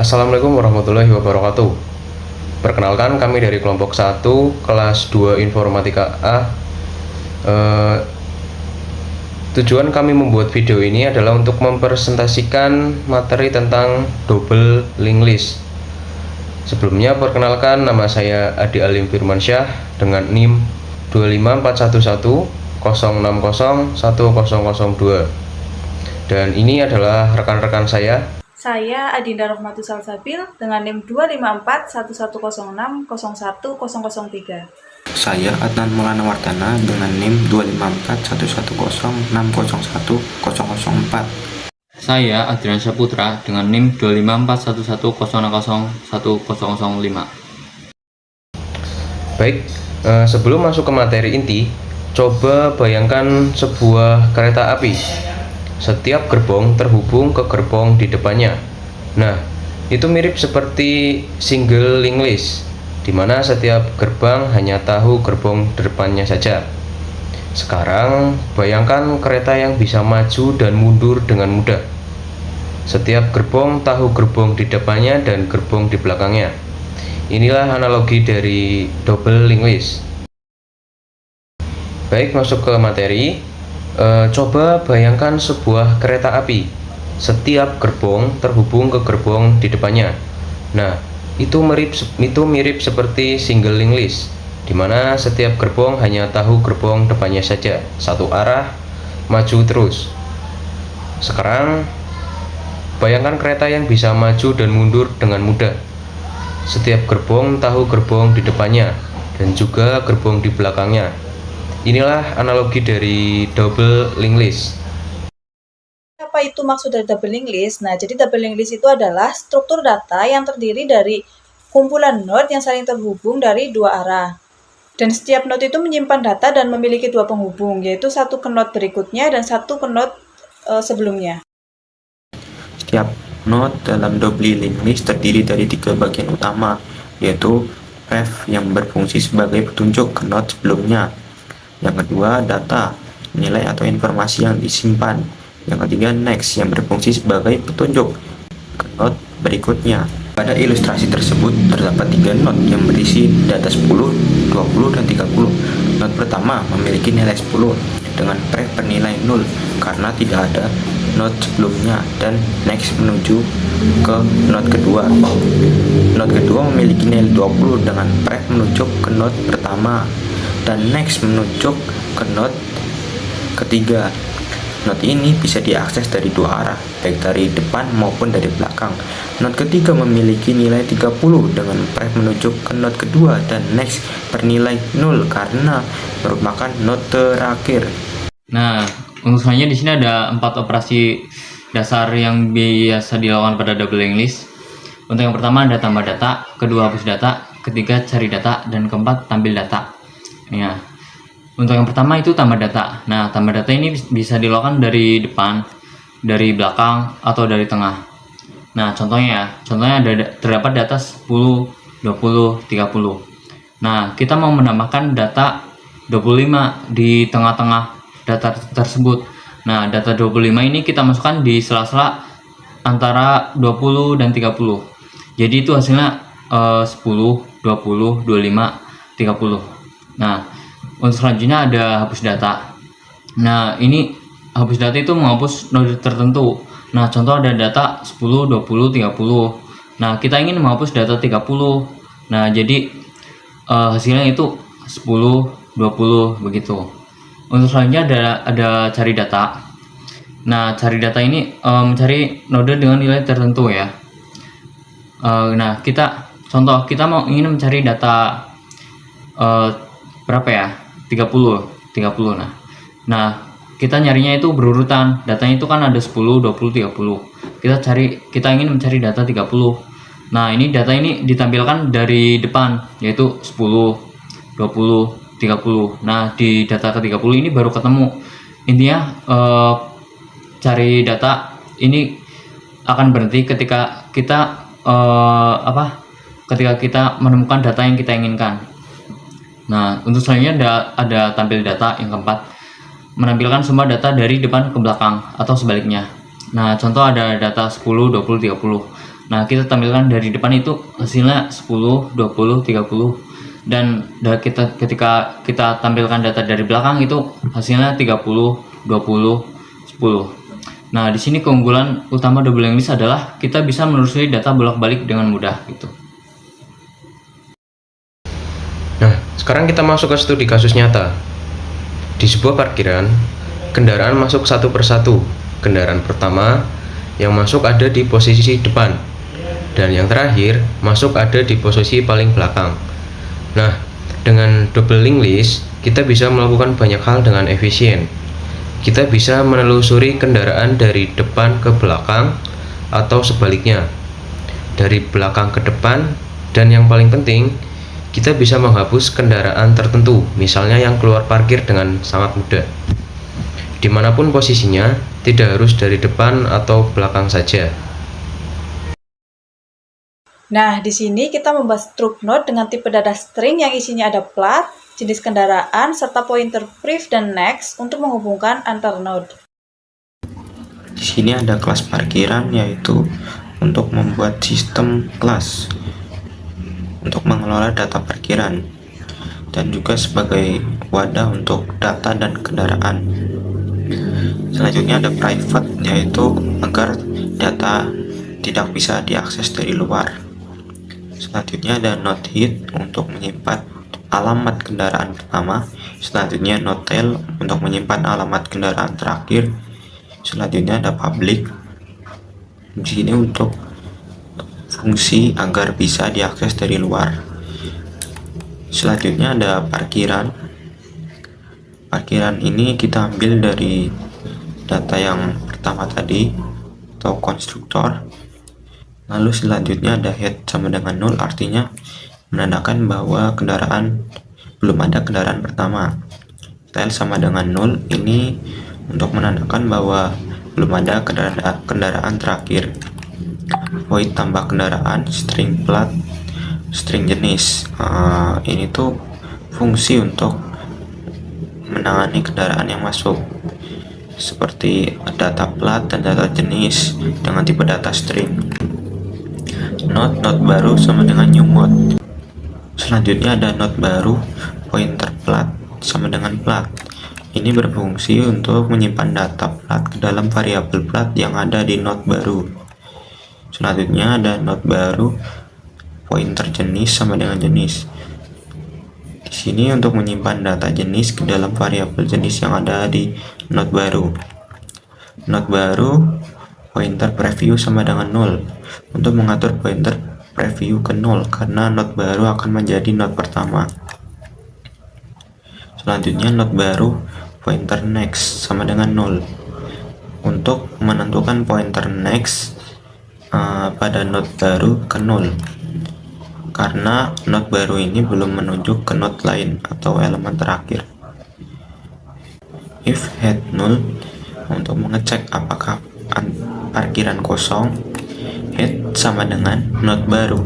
Assalamualaikum warahmatullahi wabarakatuh. Perkenalkan, kami dari kelompok 1 kelas 2 Informatika A. Tujuan kami membuat video ini adalah untuk mempresentasikan materi tentang double linked list. Sebelumnya, perkenalkan, nama saya Adi Alim Firmansyah dengan NIM 25411060102. Dan ini adalah rekan-rekan saya. Saya Adinda Rohmatu Salsabil dengan NIM 25411060103. Saya Adnan Maulana Wardana dengan NIM 25411060104. Saya Adrian Saputra dengan NIM 25411001005. Baik, sebelum masuk ke materi inti, coba bayangkan sebuah kereta api. Setiap gerbong terhubung ke gerbong di depannya. Nah, itu mirip seperti single linked list, di mana setiap gerbang hanya tahu gerbong depannya saja. Sekarang, bayangkan kereta yang bisa maju dan mundur dengan mudah. Setiap gerbong tahu gerbong di depannya dan gerbong di belakangnya. Inilah analogi dari double linked list. Baik, masuk ke materi. Coba bayangkan sebuah kereta api. Setiap gerbong terhubung ke gerbong di depannya. Nah, itu mirip seperti single linked list, di mana setiap gerbong hanya tahu gerbong depannya saja, satu arah, maju terus. Sekarang, bayangkan kereta yang bisa maju dan mundur dengan mudah. Setiap gerbong tahu gerbong di depannya dan juga gerbong di belakangnya. Inilah analogi dari double linked list. Apa itu maksud dari double linked list? Nah, jadi double linked list itu adalah struktur data yang terdiri dari kumpulan node yang saling terhubung dari dua arah. Dan setiap node itu menyimpan data dan memiliki dua penghubung, yaitu satu ke node berikutnya dan satu ke node sebelumnya. Setiap node dalam double linked list terdiri dari 3 bagian utama, yaitu ref yang berfungsi sebagai petunjuk ke node sebelumnya. Yang kedua, data, nilai atau informasi yang disimpan. Yang ketiga, next, yang berfungsi sebagai petunjuk ke node berikutnya. Pada ilustrasi tersebut, terdapat 3 node yang berisi data 10, 20, dan 30. Node pertama memiliki nilai 10 dengan pref bernilai 0 karena tidak ada node sebelumnya, dan next menuju ke node kedua. Node kedua memiliki nilai 20 dengan pref menuju ke node pertama, dan next menuju ke node ketiga. Node ini bisa diakses dari dua arah, baik dari depan maupun dari belakang. Node ketiga memiliki nilai 30 dengan pref menuju ke node kedua, dan next bernilai 0 karena merupakan node terakhir. Nah, untuk selanjutnya di sini ada 4 operasi dasar yang biasa dilakukan pada double linked list. Untuk yang pertama ada tambah data, kedua hapus data, ketiga cari data, dan keempat tampil data. Ya. Untuk yang pertama itu tambah data. Nah, tambah data ini bisa dilakukan dari depan, dari belakang, atau dari tengah. Nah, contohnya terdapat data 10, 20, 30. Nah, kita mau menambahkan data 25 di tengah-tengah data tersebut. Nah, data 25 ini kita masukkan di sela-sela antara 20 dan 30. Jadi itu hasilnya 10, 20, 25, 30. Nah, untuk selanjutnya ada hapus data. Nah, ini hapus data itu menghapus node tertentu. Nah, contoh ada data 10, 20, 30. Nah, kita ingin menghapus data 30. Nah, jadi hasilnya itu 10, 20 begitu. Untuk selanjutnya ada cari data. Nah, cari data ini mencari node dengan nilai tertentu ya. Nah, kita ingin mencari data berapa ya? 30. Nah, kita nyarinya itu berurutan. Datanya itu kan ada 10, 20, 30. Kita ingin mencari data 30. Nah, data ini ditampilkan dari depan, yaitu 10, 20, 30. Nah, di data ke-30 ini baru ketemu. Intinya cari data ini akan berhenti ketika kita menemukan data yang kita inginkan. Nah, untuk selanjutnya ada tampil data yang keempat, menampilkan semua data dari depan ke belakang atau sebaliknya. Nah, contoh ada data 10, 20, 30. Nah, kita tampilkan dari depan itu hasilnya 10, 20, 30, dan ketika kita tampilkan data dari belakang itu hasilnya 30, 20, 10. Nah, di sini keunggulan utama double linked list adalah kita bisa menelusuri data bolak-balik dengan mudah gitu. Nah, sekarang kita masuk ke studi kasus nyata. Di sebuah parkiran, kendaraan masuk satu persatu. Kendaraan pertama yang masuk ada di posisi depan, dan yang terakhir masuk ada di posisi paling belakang. Nah, dengan double linked list, kita bisa melakukan banyak hal dengan efisien. Kita bisa menelusuri kendaraan dari depan ke belakang atau sebaliknya, dari belakang ke depan, dan yang paling penting, kita bisa menghapus kendaraan tertentu, misalnya yang keluar parkir dengan sangat mudah. Dimanapun posisinya, tidak harus dari depan atau belakang saja. Nah, di sini kita membahas truk note dengan tipe data string yang isinya ada plat, jenis kendaraan, serta pointer prev dan next untuk menghubungkan antar node. Di sini ada kelas parkiran, yaitu untuk membuat sistem kelas untuk mengelola data parkiran, dan juga sebagai wadah untuk data dan kendaraan. Selanjutnya ada private, yaitu agar data tidak bisa diakses dari luar. Selanjutnya ada node head untuk menyimpan alamat kendaraan pertama. Selanjutnya node tail untuk menyimpan alamat kendaraan terakhir. Selanjutnya ada public, di sini untuk fungsi agar bisa diakses dari luar. Selanjutnya ada parkiran. Parkiran ini kita ambil dari data yang pertama tadi atau konstruktor. Lalu selanjutnya ada head sama dengan 0, artinya menandakan bahwa belum ada kendaraan pertama. Tail sama dengan 0, ini untuk menandakan bahwa belum ada kendaraan terakhir. Void tambah kendaraan, string plat, string jenis. Ini tuh fungsi untuk menangani kendaraan yang masuk, seperti data plat dan data jenis dengan tipe data string. Node baru sama dengan new mode. Selanjutnya ada node baru, pointer plat sama dengan plat. Ini berfungsi untuk menyimpan data plat ke dalam variabel plat yang ada di node baru. Selanjutnya ada node baru, pointer jenis sama dengan jenis. Di sini untuk menyimpan data jenis ke dalam variabel jenis yang ada di node baru. Node baru, pointer preview sama dengan 0 untuk mengatur pointer preview ke 0, karena node baru akan menjadi node pertama. Selanjutnya node baru, pointer next sama dengan 0 untuk menentukan pointer next pada node baru ke 0, karena node baru ini belum menunjuk ke node lain atau elemen terakhir. If head 0 untuk mengecek apakah parkiran kosong. Head sama dengan node baru,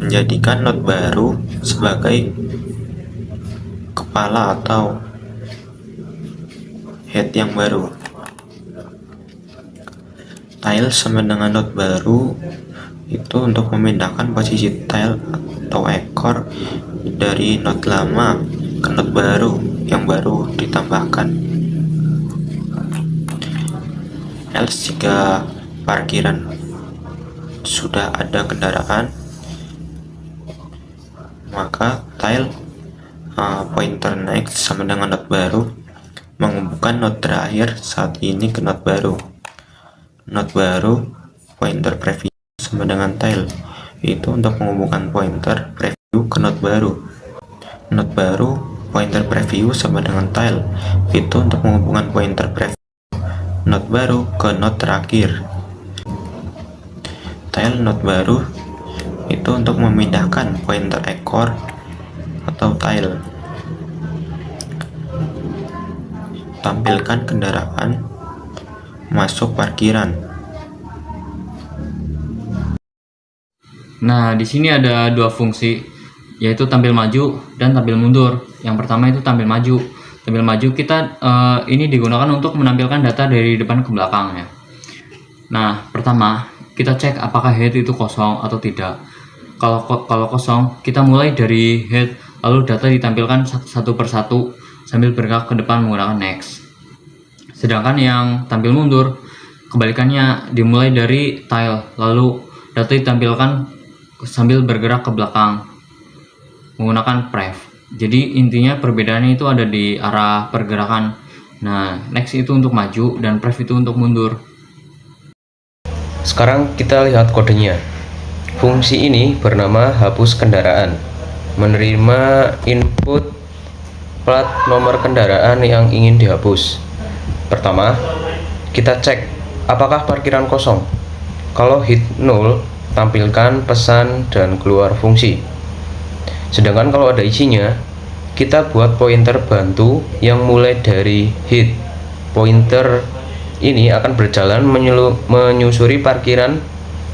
menjadikan node baru sebagai kepala atau head yang baru. Tail sama dengan node baru, itu untuk memindahkan posisi tail atau ekor dari node lama ke node baru yang baru ditambahkan. Else jika parkiran sudah ada kendaraan, maka tail pointer next sama dengan node baru menghubungkan node terakhir saat ini ke node baru. Node baru, pointer preview sama dengan tail, itu untuk menghubungkan pointer preview ke node baru. Node baru, pointer preview sama dengan tail, itu untuk menghubungkan pointer preview node baru ke node terakhir. Tail node baru itu untuk memindahkan pointer ekor atau tail. Tampilkan kendaraan masuk parkiran. Nah, di sini ada dua fungsi, yaitu tampil maju dan tampil mundur. Yang pertama itu tampil maju. Tampil maju kita ini digunakan untuk menampilkan data dari depan ke belakang ya. Nah, pertama kita cek apakah head itu kosong atau tidak. Kalau kosong, kita mulai dari head, lalu data ditampilkan satu persatu sambil bergerak ke depan menggunakan next. Sedangkan yang tampil mundur, kebalikannya, dimulai dari tail, lalu data ditampilkan sambil bergerak ke belakang menggunakan prev. Jadi intinya perbedaannya itu ada di arah pergerakan. Nah, next itu untuk maju dan prev itu untuk mundur. Sekarang kita lihat kodenya. Fungsi ini bernama hapus kendaraan. Menerima input plat nomor kendaraan yang ingin dihapus. Pertama, kita cek apakah parkiran kosong. Kalau hit 0, tampilkan pesan dan keluar fungsi. Sedangkan kalau ada isinya, kita buat pointer bantu yang mulai dari hit. Pointer ini akan berjalan menyusuri parkiran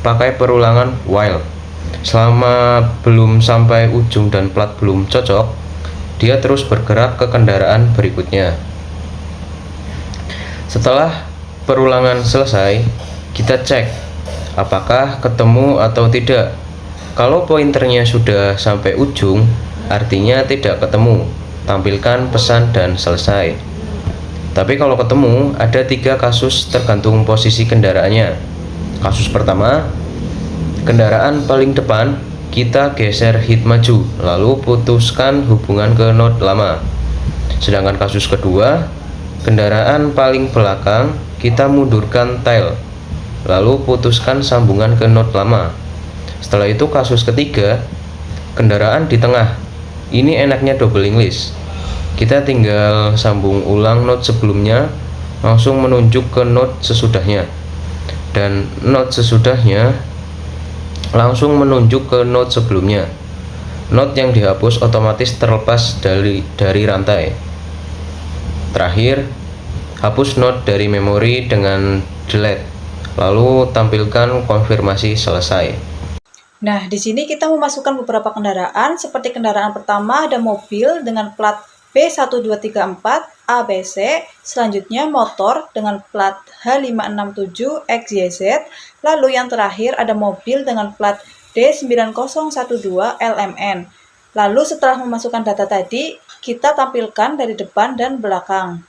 pakai perulangan while. Selama belum sampai ujung dan plat belum cocok, dia terus bergerak ke kendaraan berikutnya. Setelah perulangan selesai, kita cek apakah ketemu atau tidak. Kalau pointernya sudah sampai ujung, artinya tidak ketemu. Tampilkan pesan dan selesai. Tapi kalau ketemu, ada 3 kasus tergantung posisi kendaraannya. Kasus pertama, kendaraan paling depan, kita geser hit maju, lalu putuskan hubungan ke node lama. Sedangkan kasus kedua, kendaraan paling belakang, kita mundurkan tail, lalu putuskan sambungan ke node lama. Setelah itu kasus ketiga, kendaraan di tengah. Ini enaknya doubling list. Kita tinggal sambung ulang node sebelumnya, langsung menunjuk ke node sesudahnya. Dan node sesudahnya langsung menunjuk ke node sebelumnya. Node yang dihapus otomatis terlepas dari rantai. Terakhir, hapus node dari memori dengan delete, lalu tampilkan konfirmasi selesai. Nah, di sini kita memasukkan beberapa kendaraan, seperti kendaraan pertama ada mobil dengan plat B1234 ABC, selanjutnya motor dengan plat H567 XYZ, lalu yang terakhir ada mobil dengan plat D9012 LMN. Lalu setelah memasukkan data tadi, kita tampilkan dari depan dan belakang.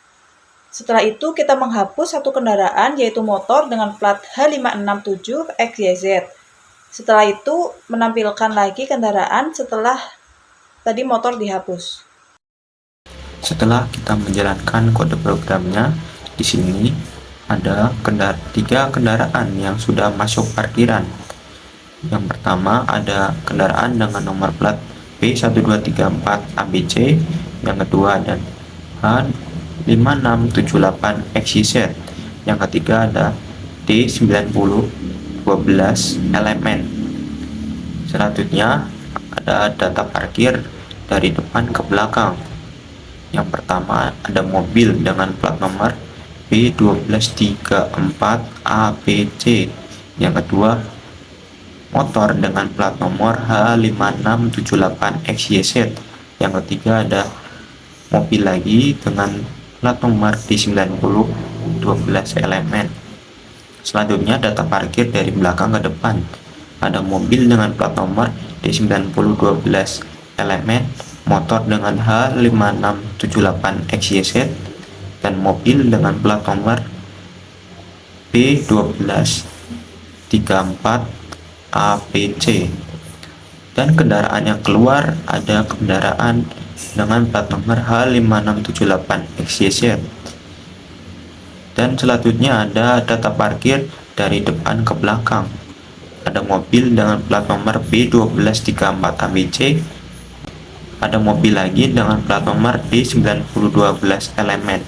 Setelah itu kita menghapus satu kendaraan yaitu motor dengan plat H567 XYZ. Setelah itu menampilkan lagi kendaraan setelah tadi motor dihapus. Setelah kita menjalankan kode programnya, di sini ada 3 kendaraan yang sudah masuk parkiran. Yang pertama ada kendaraan dengan nomor plat B1234 ABC, yang kedua ada H5678 XYZ, yang ketiga ada D9012 elemen. Selanjutnya ada data parkir dari depan ke belakang. Yang pertama ada mobil dengan plat nomor B1234 ABC, yang kedua motor dengan plat nomor H5678 XYZ, yang ketiga ada mobil lagi dengan plat nomor D9012 elemen. Selanjutnya data parkir dari belakang ke depan. Ada mobil dengan plat nomor D9012 elemen, motor dengan H5678 XYZ, dan mobil dengan plat nomor B1234 ABC. Dan kendaraan yang keluar ada kendaraan dengan plat nomor H5678 XYZ. Dan selanjutnya ada data parkir dari depan ke belakang. Ada mobil dengan plat nomor B1234 ABC, ada mobil lagi dengan plat nomor D9012 elemen.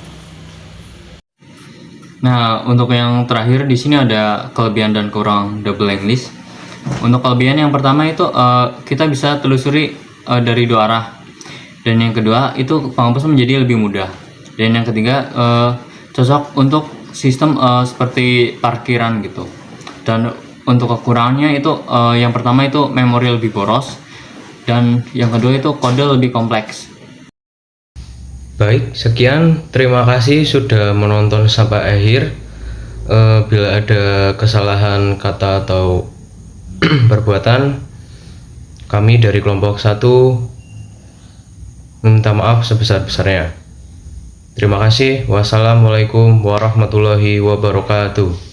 Nah, untuk yang terakhir di sini ada kelebihan dan kurang doubling list. Untuk kelebihan yang pertama itu kita bisa telusuri dari 2 arah. Dan yang kedua itu penghapusan menjadi lebih mudah. Dan yang ketiga cocok untuk sistem seperti parkiran gitu. Dan untuk kekurangannya itu yang pertama itu memori lebih boros, dan yang kedua itu kode lebih kompleks. Baik, sekian. Terima kasih sudah menonton sampai akhir. Bila ada kesalahan kata atau perbuatan, kami dari kelompok 1 meminta maaf sebesar-besarnya. Terima kasih. Wassalamualaikum warahmatullahi wabarakatuh.